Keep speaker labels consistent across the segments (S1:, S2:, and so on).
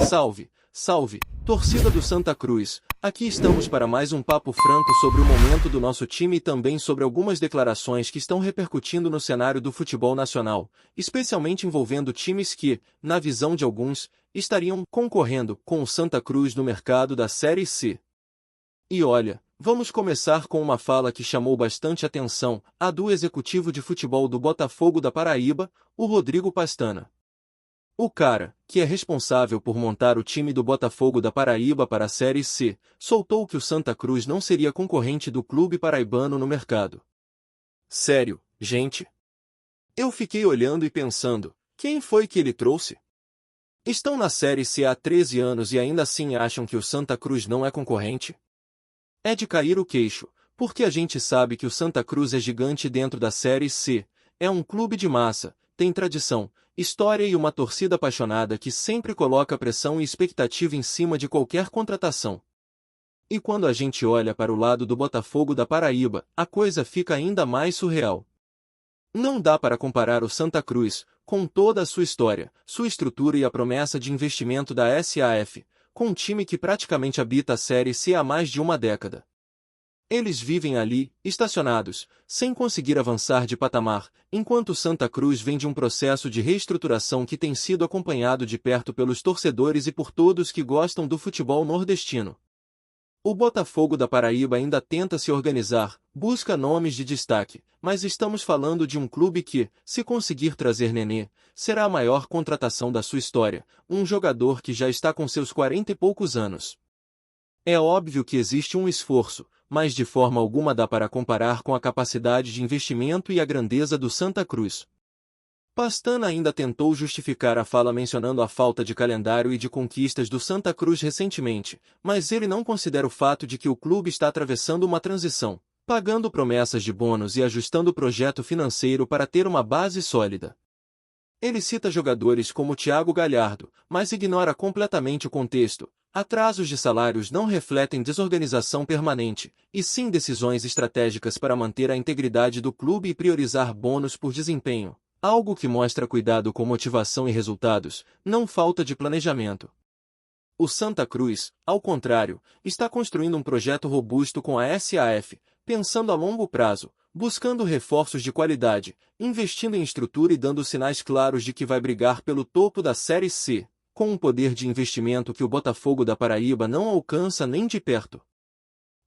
S1: Salve, salve, torcida do Santa Cruz! Aqui estamos para mais um papo franco sobre o momento do nosso time e também sobre algumas declarações que estão repercutindo no cenário do futebol nacional, especialmente envolvendo times que, na visão de alguns, estariam concorrendo com o Santa Cruz no mercado da Série C. E olha, vamos começar com uma fala que chamou bastante atenção, a do executivo de futebol do Botafogo da Paraíba, o Rodrigo Pastana. O cara, que é responsável por montar o time do Botafogo da Paraíba para a Série C, soltou que o Santa Cruz não seria concorrente do clube paraibano no mercado. Sério, gente? Eu fiquei olhando e pensando, quem foi que ele trouxe? Estão na Série C há 13 anos e ainda assim acham que o Santa Cruz não é concorrente? É de cair o queixo, porque a gente sabe que o Santa Cruz é gigante dentro da Série C, é um clube de massa, tem tradição, história e uma torcida apaixonada que sempre coloca pressão e expectativa em cima de qualquer contratação. E quando a gente olha para o lado do Botafogo da Paraíba, a coisa fica ainda mais surreal. Não dá para comparar o Santa Cruz, com toda a sua história, sua estrutura e a promessa de investimento da SAF, com um time que praticamente habita a Série C há mais de uma década. Eles vivem ali, estacionados, sem conseguir avançar de patamar, enquanto Santa Cruz vem de um processo de reestruturação que tem sido acompanhado de perto pelos torcedores e por todos que gostam do futebol nordestino. O Botafogo da Paraíba ainda tenta se organizar, busca nomes de destaque, mas estamos falando de um clube que, se conseguir trazer Nenê, será a maior contratação da sua história, um jogador que já está com seus 40 e poucos anos. É óbvio que existe um esforço, mas de forma alguma dá para comparar com a capacidade de investimento e a grandeza do Santa Cruz. Pastana ainda tentou justificar a fala mencionando a falta de calendário e de conquistas do Santa Cruz recentemente, mas ele não considera o fato de que o clube está atravessando uma transição, pagando promessas de bônus e ajustando o projeto financeiro para ter uma base sólida. Ele cita jogadores como Thiago Galhardo, mas ignora completamente o contexto. Atrasos de salários não refletem desorganização permanente, e sim decisões estratégicas para manter a integridade do clube e priorizar bônus por desempenho, algo que mostra cuidado com motivação e resultados, não falta de planejamento. O Santa Cruz, ao contrário, está construindo um projeto robusto com a SAF, pensando a longo prazo, buscando reforços de qualidade, investindo em estrutura e dando sinais claros de que vai brigar pelo topo da Série C, com um poder de investimento que o Botafogo da Paraíba não alcança nem de perto.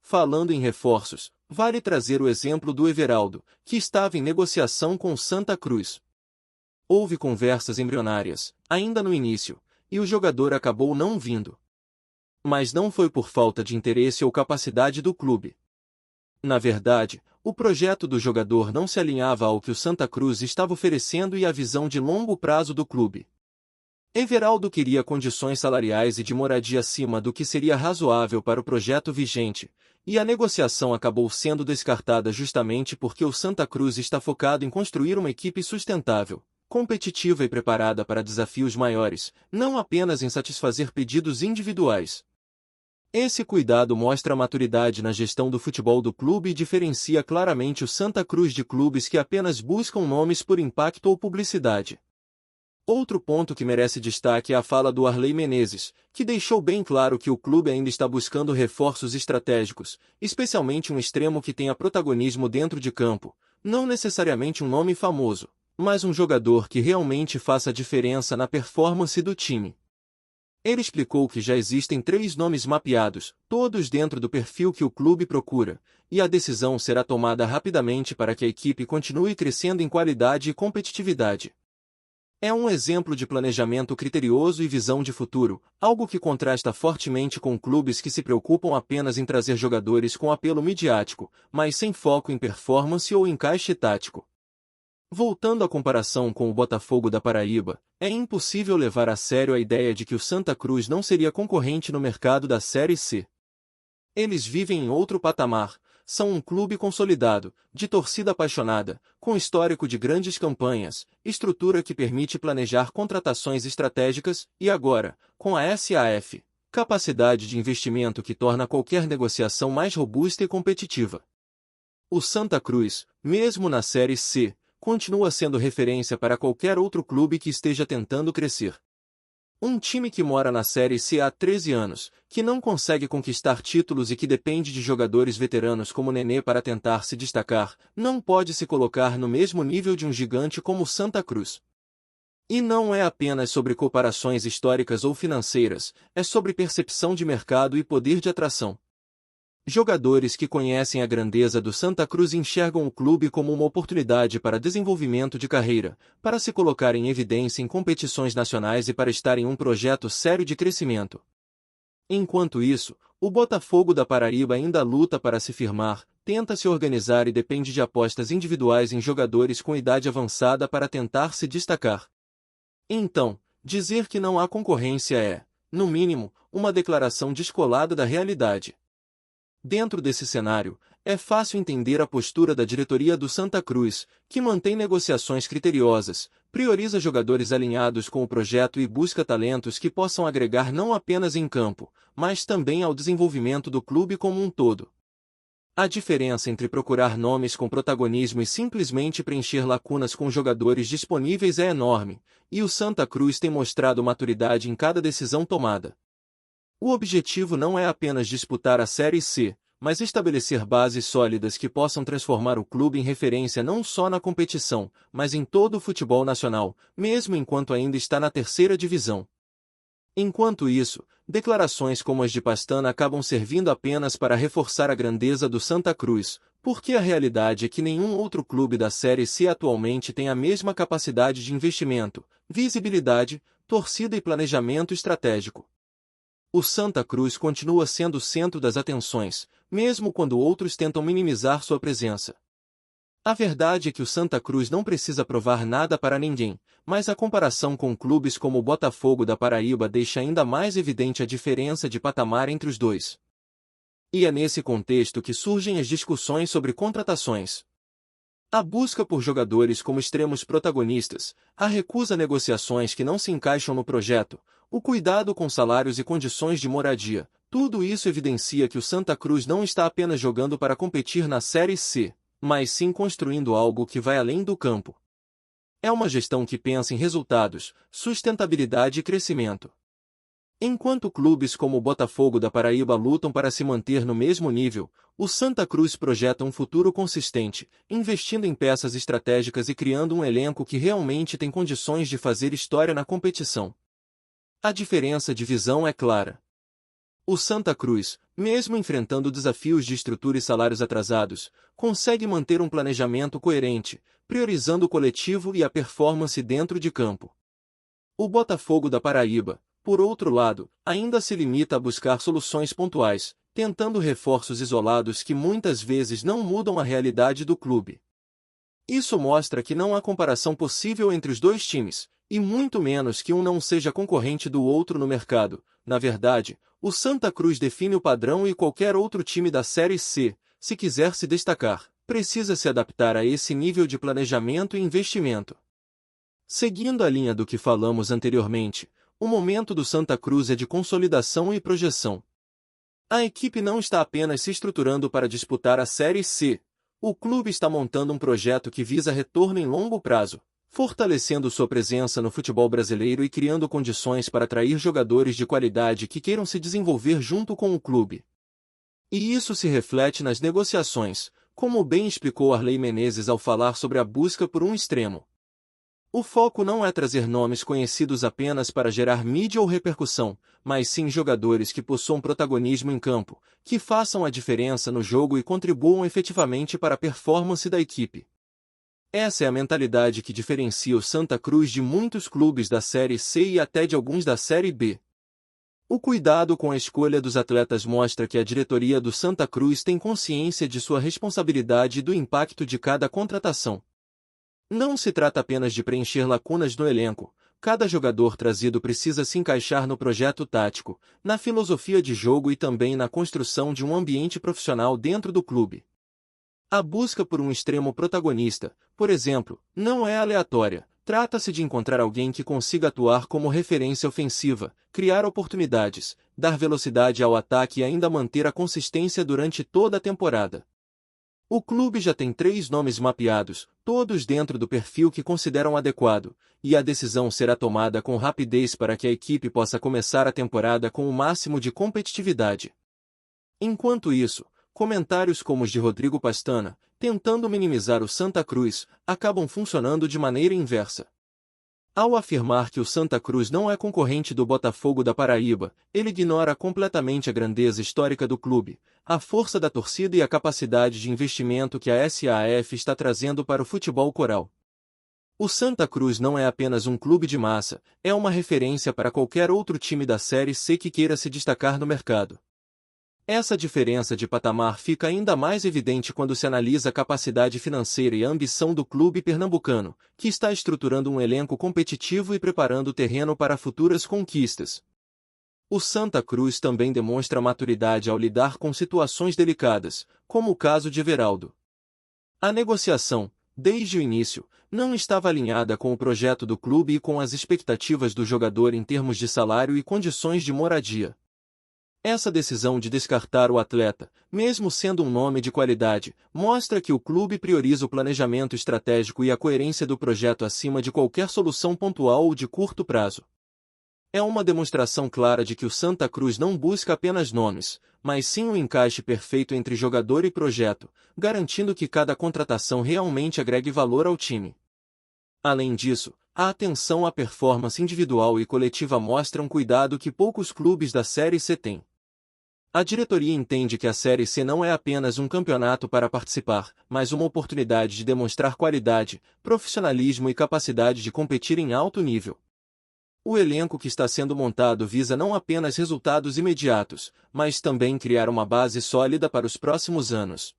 S1: Falando em reforços, vale trazer o exemplo do Everaldo, que estava em negociação com o Santa Cruz. Houve conversas embrionárias, ainda no início, e o jogador acabou não vindo. Mas não foi por falta de interesse ou capacidade do clube. Na verdade, o projeto do jogador não se alinhava ao que o Santa Cruz estava oferecendo e à visão de longo prazo do clube. Everaldo queria condições salariais e de moradia acima do que seria razoável para o projeto vigente, e a negociação acabou sendo descartada justamente porque o Santa Cruz está focado em construir uma equipe sustentável, competitiva e preparada para desafios maiores, não apenas em satisfazer pedidos individuais. Esse cuidado mostra a maturidade na gestão do futebol do clube e diferencia claramente o Santa Cruz de clubes que apenas buscam nomes por impacto ou publicidade. Outro ponto que merece destaque é a fala do Arley Menezes, que deixou bem claro que o clube ainda está buscando reforços estratégicos, especialmente um extremo que tenha protagonismo dentro de campo, não necessariamente um nome famoso, mas um jogador que realmente faça diferença na performance do time. Ele explicou que já existem 3 nomes mapeados, todos dentro do perfil que o clube procura, e a decisão será tomada rapidamente para que a equipe continue crescendo em qualidade e competitividade. É um exemplo de planejamento criterioso e visão de futuro, algo que contrasta fortemente com clubes que se preocupam apenas em trazer jogadores com apelo midiático, mas sem foco em performance ou encaixe tático. Voltando à comparação com o Botafogo da Paraíba, é impossível levar a sério a ideia de que o Santa Cruz não seria concorrente no mercado da Série C. Eles vivem em outro patamar, são um clube consolidado, de torcida apaixonada, com histórico de grandes campanhas, estrutura que permite planejar contratações estratégicas, e agora, com a SAF, capacidade de investimento que torna qualquer negociação mais robusta e competitiva. O Santa Cruz, mesmo na Série C, continua sendo referência para qualquer outro clube que esteja tentando crescer. Um time que mora na Série C há 13 anos, que não consegue conquistar títulos e que depende de jogadores veteranos como Nenê para tentar se destacar, não pode se colocar no mesmo nível de um gigante como Santa Cruz. E não é apenas sobre comparações históricas ou financeiras, é sobre percepção de mercado e poder de atração. Jogadores que conhecem a grandeza do Santa Cruz enxergam o clube como uma oportunidade para desenvolvimento de carreira, para se colocar em evidência em competições nacionais e para estar em um projeto sério de crescimento. Enquanto isso, o Botafogo da Paraíba ainda luta para se firmar, tenta se organizar e depende de apostas individuais em jogadores com idade avançada para tentar se destacar. Então, dizer que não há concorrência é, no mínimo, uma declaração descolada da realidade. Dentro desse cenário, é fácil entender a postura da diretoria do Santa Cruz, que mantém negociações criteriosas, prioriza jogadores alinhados com o projeto e busca talentos que possam agregar não apenas em campo, mas também ao desenvolvimento do clube como um todo. A diferença entre procurar nomes com protagonismo e simplesmente preencher lacunas com jogadores disponíveis é enorme, e o Santa Cruz tem mostrado maturidade em cada decisão tomada. O objetivo não é apenas disputar a Série C, mas estabelecer bases sólidas que possam transformar o clube em referência não só na competição, mas em todo o futebol nacional, mesmo enquanto ainda está na terceira divisão. Enquanto isso, declarações como as de Pastana acabam servindo apenas para reforçar a grandeza do Santa Cruz, porque a realidade é que nenhum outro clube da Série C atualmente tem a mesma capacidade de investimento, visibilidade, torcida e planejamento estratégico. O Santa Cruz continua sendo o centro das atenções, mesmo quando outros tentam minimizar sua presença. A verdade é que o Santa Cruz não precisa provar nada para ninguém, mas a comparação com clubes como o Botafogo da Paraíba deixa ainda mais evidente a diferença de patamar entre os dois. E é nesse contexto que surgem as discussões sobre contratações. A busca por jogadores como extremos protagonistas, a recusa a negociações que não se encaixam no projeto, o cuidado com salários e condições de moradia, tudo isso evidencia que o Santa Cruz não está apenas jogando para competir na Série C, mas sim construindo algo que vai além do campo. É uma gestão que pensa em resultados, sustentabilidade e crescimento. Enquanto clubes como o Botafogo da Paraíba lutam para se manter no mesmo nível, o Santa Cruz projeta um futuro consistente, investindo em peças estratégicas e criando um elenco que realmente tem condições de fazer história na competição. A diferença de visão é clara. O Santa Cruz, mesmo enfrentando desafios de estrutura e salários atrasados, consegue manter um planejamento coerente, priorizando o coletivo e a performance dentro de campo. O Botafogo da Paraíba, por outro lado, ainda se limita a buscar soluções pontuais, tentando reforços isolados que muitas vezes não mudam a realidade do clube. Isso mostra que não há comparação possível entre os dois times, e muito menos que um não seja concorrente do outro no mercado. Na verdade, o Santa Cruz define o padrão e qualquer outro time da Série C, se quiser se destacar, precisa se adaptar a esse nível de planejamento e investimento. Seguindo a linha do que falamos anteriormente, o momento do Santa Cruz é de consolidação e projeção. A equipe não está apenas se estruturando para disputar a Série C. O clube está montando um projeto que visa retorno em longo prazo, fortalecendo sua presença no futebol brasileiro e criando condições para atrair jogadores de qualidade que queiram se desenvolver junto com o clube. E isso se reflete nas negociações, como bem explicou Arley Menezes ao falar sobre a busca por um extremo. O foco não é trazer nomes conhecidos apenas para gerar mídia ou repercussão, mas sim jogadores que possuam protagonismo em campo, que façam a diferença no jogo e contribuam efetivamente para a performance da equipe. Essa é a mentalidade que diferencia o Santa Cruz de muitos clubes da Série C e até de alguns da Série B. O cuidado com a escolha dos atletas mostra que a diretoria do Santa Cruz tem consciência de sua responsabilidade e do impacto de cada contratação. Não se trata apenas de preencher lacunas no elenco, cada jogador trazido precisa se encaixar no projeto tático, na filosofia de jogo e também na construção de um ambiente profissional dentro do clube. A busca por um extremo protagonista, por exemplo, não é aleatória. Trata-se de encontrar alguém que consiga atuar como referência ofensiva, criar oportunidades, dar velocidade ao ataque e ainda manter a consistência durante toda a temporada. O clube já tem 3 nomes mapeados, todos dentro do perfil que consideram adequado, e a decisão será tomada com rapidez para que a equipe possa começar a temporada com o máximo de competitividade. Enquanto isso, comentários como os de Rodrigo Pastana, tentando minimizar o Santa Cruz, acabam funcionando de maneira inversa. Ao afirmar que o Santa Cruz não é concorrente do Botafogo da Paraíba, ele ignora completamente a grandeza histórica do clube, a força da torcida e a capacidade de investimento que a SAF está trazendo para o futebol coral. O Santa Cruz não é apenas um clube de massa, é uma referência para qualquer outro time da Série C que queira se destacar no mercado. Essa diferença de patamar fica ainda mais evidente quando se analisa a capacidade financeira e a ambição do clube pernambucano, que está estruturando um elenco competitivo e preparando o terreno para futuras conquistas. O Santa Cruz também demonstra maturidade ao lidar com situações delicadas, como o caso de Everaldo. A negociação, desde o início, não estava alinhada com o projeto do clube e com as expectativas do jogador em termos de salário e condições de moradia. Essa decisão de descartar o atleta, mesmo sendo um nome de qualidade, mostra que o clube prioriza o planejamento estratégico e a coerência do projeto acima de qualquer solução pontual ou de curto prazo. É uma demonstração clara de que o Santa Cruz não busca apenas nomes, mas sim um encaixe perfeito entre jogador e projeto, garantindo que cada contratação realmente agregue valor ao time. Além disso, a atenção à performance individual e coletiva mostra um cuidado que poucos clubes da Série C têm. A diretoria entende que a Série C não é apenas um campeonato para participar, mas uma oportunidade de demonstrar qualidade, profissionalismo e capacidade de competir em alto nível. O elenco que está sendo montado visa não apenas resultados imediatos, mas também criar uma base sólida para os próximos anos.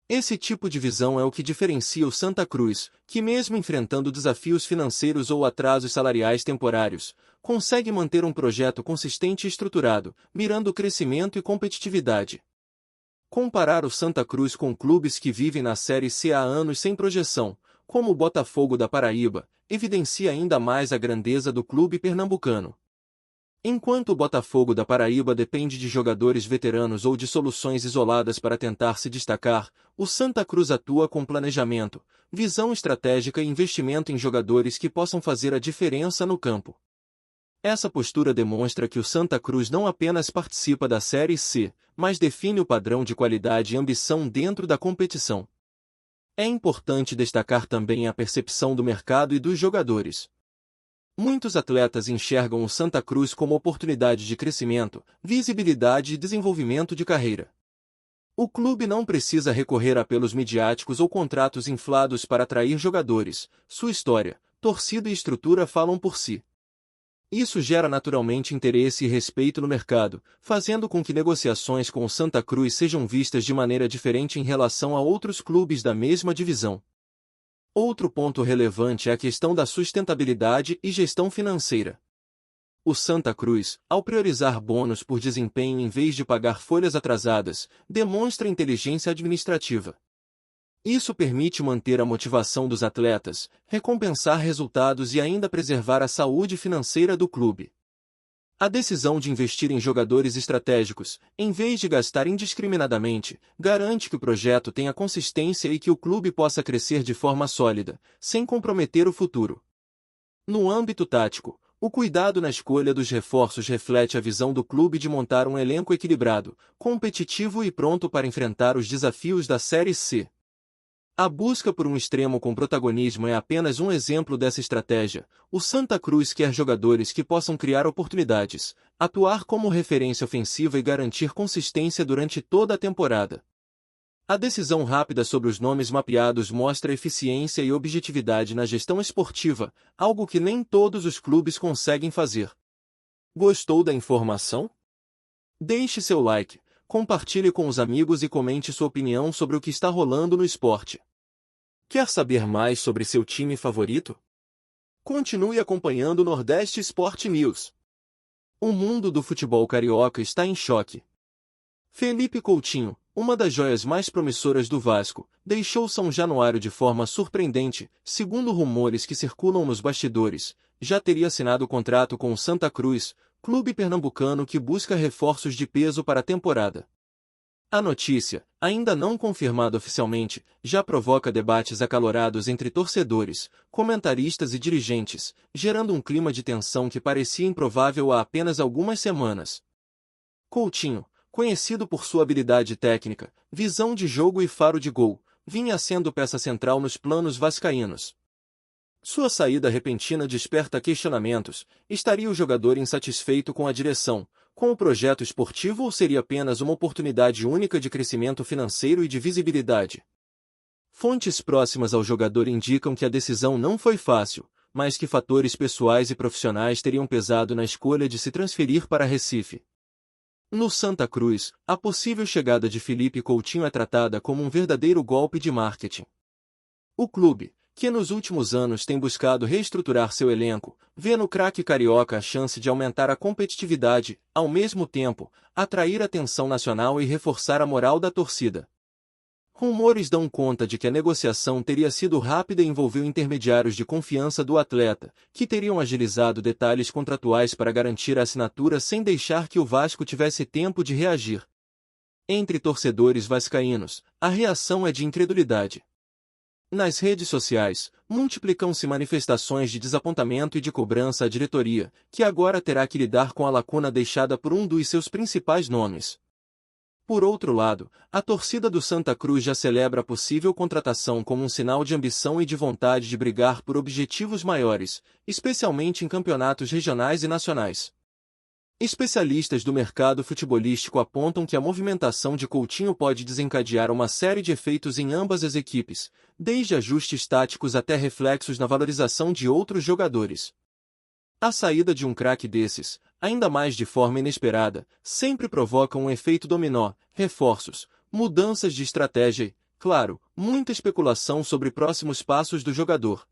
S1: Esse tipo de visão é o que diferencia o Santa Cruz, que mesmo enfrentando desafios financeiros ou atrasos salariais temporários, consegue manter um projeto consistente e estruturado, mirando crescimento e competitividade. Comparar o Santa Cruz com clubes que vivem na Série C há anos sem projeção, como o Botafogo da Paraíba, evidencia ainda mais a grandeza do clube pernambucano. Enquanto o Botafogo da Paraíba depende de jogadores veteranos ou de soluções isoladas para tentar se destacar, o Santa Cruz atua com planejamento, visão estratégica e investimento em jogadores que possam fazer a diferença no campo. Essa postura demonstra que o Santa Cruz não apenas participa da Série C, mas define o padrão de qualidade e ambição dentro da competição. É importante destacar também a percepção do mercado e dos jogadores. Muitos atletas enxergam o Santa Cruz como oportunidade de crescimento, visibilidade e desenvolvimento de carreira. O clube não precisa recorrer a apelos midiáticos ou contratos inflados para atrair jogadores, sua história, torcida e estrutura falam por si. Isso gera naturalmente interesse e respeito no mercado, fazendo com que negociações com o Santa Cruz sejam vistas de maneira diferente em relação a outros clubes da mesma divisão. Outro ponto relevante é a questão da sustentabilidade e gestão financeira. O Santa Cruz, ao priorizar bônus por desempenho em vez de pagar folhas atrasadas, demonstra inteligência administrativa. Isso permite manter a motivação dos atletas, recompensar resultados e ainda preservar a saúde financeira do clube. A decisão de investir em jogadores estratégicos, em vez de gastar indiscriminadamente, garante que o projeto tenha consistência e que o clube possa crescer de forma sólida, sem comprometer o futuro. No âmbito tático, o cuidado na escolha dos reforços reflete a visão do clube de montar um elenco equilibrado, competitivo e pronto para enfrentar os desafios da Série C. A busca por um extremo com protagonismo é apenas um exemplo dessa estratégia. O Santa Cruz quer jogadores que possam criar oportunidades, atuar como referência ofensiva e garantir consistência durante toda a temporada. A decisão rápida sobre os nomes mapeados mostra eficiência e objetividade na gestão esportiva, algo que nem todos os clubes conseguem fazer. Gostou da informação? Deixe seu like, compartilhe com os amigos e comente sua opinião sobre o que está rolando no esporte. Quer saber mais sobre seu time favorito? Continue acompanhando o Nordeste Sport News. O mundo do futebol carioca está em choque. Felipe Coutinho, uma das joias mais promissoras do Vasco, deixou São Januário de forma surpreendente, segundo rumores que circulam nos bastidores, já teria assinado o contrato com o Santa Cruz, clube pernambucano que busca reforços de peso para a temporada. A notícia, ainda não confirmada oficialmente, já provoca debates acalorados entre torcedores, comentaristas e dirigentes, gerando um clima de tensão que parecia improvável há apenas algumas semanas. Coutinho, conhecido por sua habilidade técnica, visão de jogo e faro de gol, vinha sendo peça central nos planos vascaínos. Sua saída repentina desperta questionamentos: estaria o jogador insatisfeito com a direção, com o projeto esportivo, ou seria apenas uma oportunidade única de crescimento financeiro e de visibilidade? Fontes próximas ao jogador indicam que a decisão não foi fácil, mas que fatores pessoais e profissionais teriam pesado na escolha de se transferir para Recife. No Santa Cruz, a possível chegada de Felipe Coutinho é tratada como um verdadeiro golpe de marketing. O clube, que nos últimos anos tem buscado reestruturar seu elenco, vê no craque carioca a chance de aumentar a competitividade, ao mesmo tempo, atrair atenção nacional e reforçar a moral da torcida. Rumores dão conta de que a negociação teria sido rápida e envolveu intermediários de confiança do atleta, que teriam agilizado detalhes contratuais para garantir a assinatura sem deixar que o Vasco tivesse tempo de reagir. Entre torcedores vascaínos, a reação é de incredulidade. Nas redes sociais, multiplicam-se manifestações de desapontamento e de cobrança à diretoria, que agora terá que lidar com a lacuna deixada por um dos seus principais nomes. Por outro lado, a torcida do Santa Cruz já celebra a possível contratação como um sinal de ambição e de vontade de brigar por objetivos maiores, especialmente em campeonatos regionais e nacionais. Especialistas do mercado futebolístico apontam que a movimentação de Coutinho pode desencadear uma série de efeitos em ambas as equipes, desde ajustes táticos até reflexos na valorização de outros jogadores. A saída de um craque desses, ainda mais de forma inesperada, sempre provoca um efeito dominó, reforços, mudanças de estratégia e, claro, muita especulação sobre próximos passos do jogador.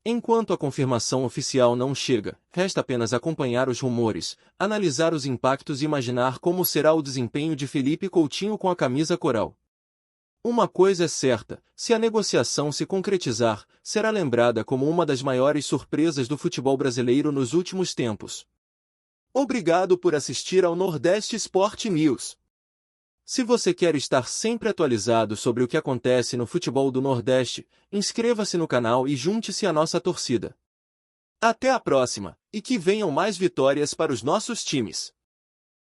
S1: Enquanto a confirmação oficial não chega, resta apenas acompanhar os rumores, analisar os impactos e imaginar como será o desempenho de Felipe Coutinho com a camisa coral. Uma coisa é certa: se a negociação se concretizar, será lembrada como uma das maiores surpresas do futebol brasileiro nos últimos tempos. Obrigado por assistir ao Nordeste Sport News. Se você quer estar sempre atualizado sobre o que acontece no futebol do Nordeste, inscreva-se no canal e junte-se à nossa torcida. Até a próxima, e que venham mais vitórias para os nossos times!